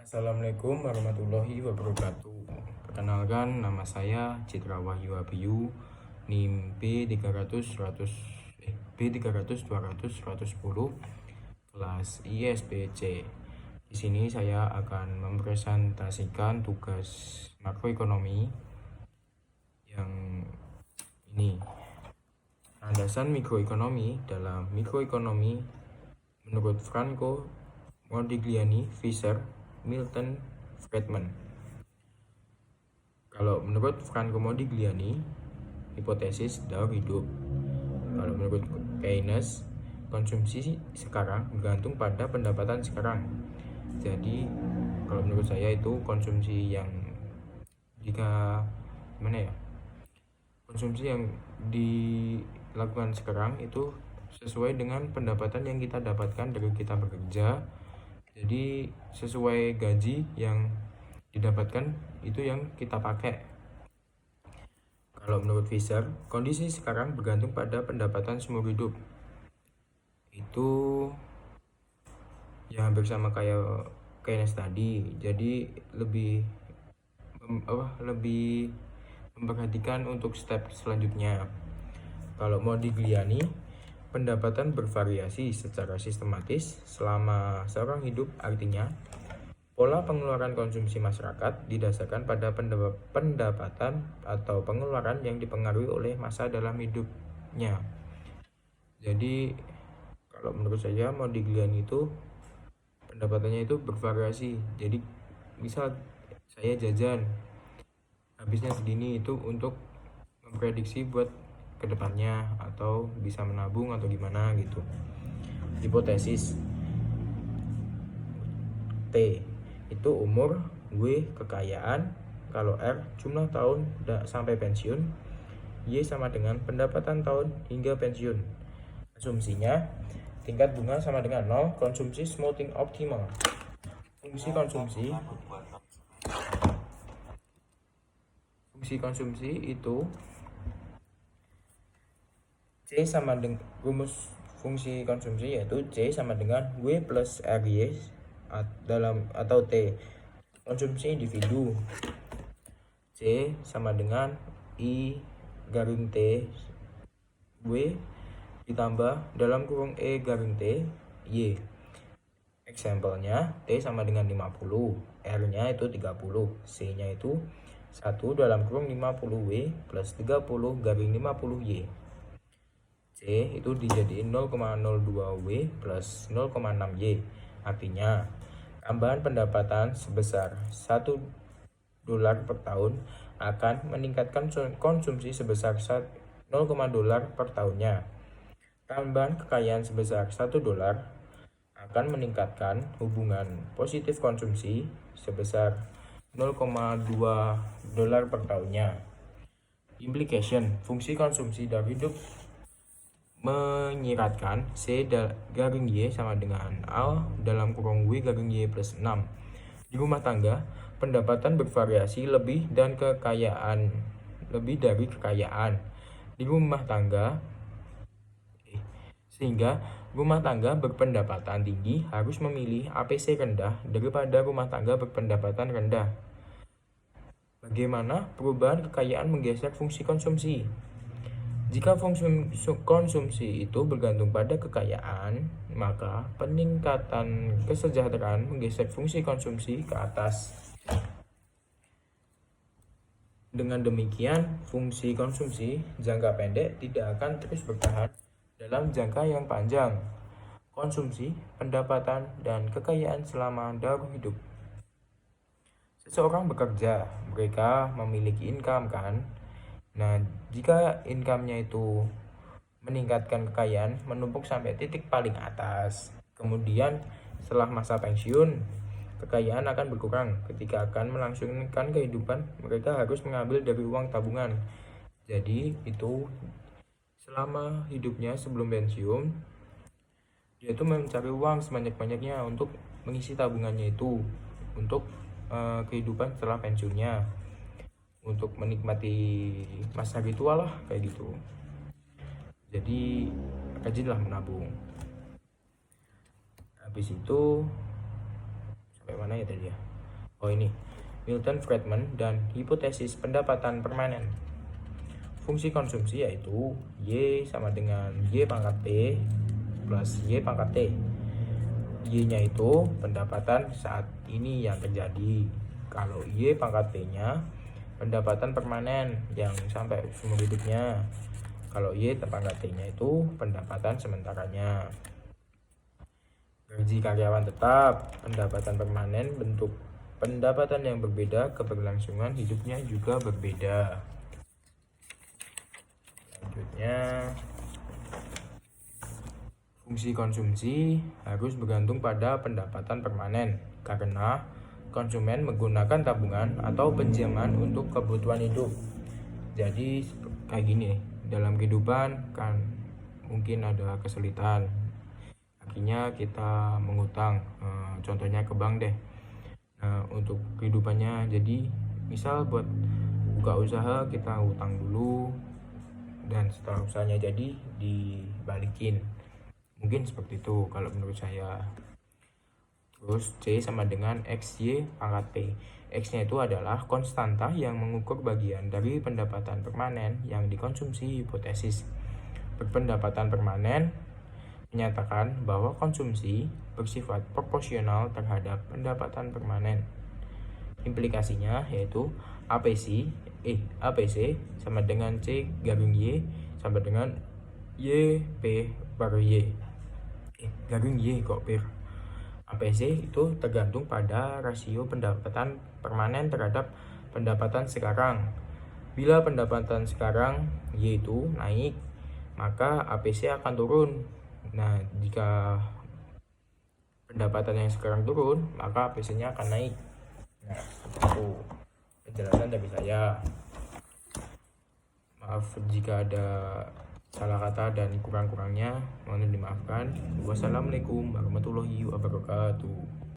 Assalamualaikum warahmatullahi wabarakatuh. Perkenalkan, nama saya Citra Wahyu Abiyu, NIM B300 kelas ISBC. Di sini saya akan mempresentasikan tugas makroekonomi yang ini. Landasan mikroekonomi. Dalam mikroekonomi menurut Franco Modigliani, Fisher, Milton Friedman. Kalau menurut Franco Modigliani, hipotesis daur hidup. Kalau menurut Keynes, konsumsi sekarang bergantung pada pendapatan sekarang. Jadi kalau menurut saya itu konsumsi yang konsumsi yang dilakukan sekarang itu sesuai dengan pendapatan yang kita dapatkan dari kita bekerja. Jadi sesuai gaji yang didapatkan itu yang kita pakai. Kalau menurut Fisher, kondisi sekarang bergantung pada pendapatan seumur hidup. Itu ya hampir sama kayak Keynes tadi. Jadi lebih memperhatikan untuk step selanjutnya. Kalau Modigliani, pendapatan bervariasi secara sistematis selama seorang hidup, artinya pola pengeluaran konsumsi masyarakat didasarkan pada pendapatan atau pengeluaran yang dipengaruhi oleh masa dalam hidupnya. Jadi kalau menurut saya Modigliani itu pendapatannya itu bervariasi. Jadi misal saya jajan habisnya segini, itu untuk memprediksi buat kedepannya atau bisa menabung atau gimana gitu. Hipotesis T itu umur, W kekayaan, kalau R jumlah tahun sampai pensiun, Y sama dengan pendapatan tahun hingga pensiun. Asumsinya tingkat bunga sama dengan 0, konsumsi smoothing optimal. Fungsi konsumsi itu C sama dengan rumus fungsi konsumsi yaitu C sama dengan W plus RY atau T konsumsi individu. C sama dengan I garing T W ditambah dalam kurung E garing T Y. Example-nya T sama dengan 50, R-nya itu 30, C-nya itu 1 dalam kurung 50W plus 30 garing 50Y. C itu dijadiin 0,02W plus 0,6Y. Artinya tambahan pendapatan sebesar $1 per tahun akan meningkatkan konsumsi sebesar $0,2 per tahunnya. Tambahan kekayaan sebesar $1 akan meningkatkan hubungan positif konsumsi sebesar $0,2 per tahunnya. Implication, fungsi konsumsi dalam hidup menyiratkan C garing Y sama dengan A dalam kurung W garing Y plus 6. Di rumah tangga, pendapatan bervariasi lebih dari kekayaan di rumah tangga, sehingga rumah tangga berpendapatan tinggi harus memilih APC rendah daripada rumah tangga berpendapatan rendah. Bagaimana perubahan kekayaan menggeser fungsi konsumsi? Jika konsumsi itu bergantung pada kekayaan, maka peningkatan kesejahteraan menggeser fungsi konsumsi ke atas. Dengan demikian, fungsi konsumsi jangka pendek tidak akan terus bertahan dalam jangka yang panjang. Konsumsi, pendapatan, dan kekayaan selama daur hidup. Seseorang bekerja, mereka memiliki income kan? Nah, jika income-nya itu meningkatkan kekayaan, menumpuk sampai titik paling atas. Kemudian setelah masa pensiun, kekayaan akan berkurang. Ketika akan melangsungkan kehidupan, mereka harus mengambil dari uang tabungan. Jadi itu selama hidupnya sebelum pensiun, dia itu mencari uang sebanyak-banyaknya untuk mengisi tabungannya itu untuk kehidupan setelah pensiunnya, untuk menikmati masa ritual lah kayak gitu. Jadi rajinlah menabung. Habis itu sampai mana ya tadi ya? Oh ini, Milton Friedman dan hipotesis pendapatan permanen. Fungsi konsumsi yaitu Y sama dengan Y pangkat T plus Y pangkat T. Y-nya itu pendapatan saat ini yang terjadi. Kalau Y pangkat T-nya pendapatan permanen yang sampai seumur hidupnya. Kalau Y pangkat T-nya itu pendapatan sementaranya. Gaji karyawan tetap, pendapatan permanen, bentuk pendapatan yang berbeda, keberlangsungan hidupnya juga berbeda. Selanjutnya, fungsi konsumsi harus bergantung pada pendapatan permanen karena konsumen menggunakan tabungan atau pinjaman untuk kebutuhan hidup. Jadi kayak gini, dalam kehidupan kan mungkin ada kesulitan, akhirnya kita mengutang, contohnya ke bank deh. Untuk kehidupannya, jadi misal buat buka usaha kita utang dulu, dan setelah usahanya jadi dibalikin, mungkin seperti itu kalau menurut saya. Terus C sama dengan XY pangkat P. X nya itu adalah konstanta yang mengukur bagian dari pendapatan permanen yang dikonsumsi. Hipotesis berpendapatan permanen menyatakan bahwa konsumsi bersifat proporsional terhadap pendapatan permanen. Implikasinya yaitu APC sama dengan C garing Y sama dengan Y P per Y. Garing Y kok per. APC itu tergantung pada rasio pendapatan permanen terhadap pendapatan sekarang. Bila pendapatan sekarang Y itu naik, maka APC akan turun. Nah, jika pendapatan yang sekarang turun, maka APC-nya akan naik. Nah, itu penjelasan dari saya. Maaf jika ada salah kata dan kurang-kurangnya, mohon dimaafkan. Wassalamualaikum warahmatullahi wabarakatuh.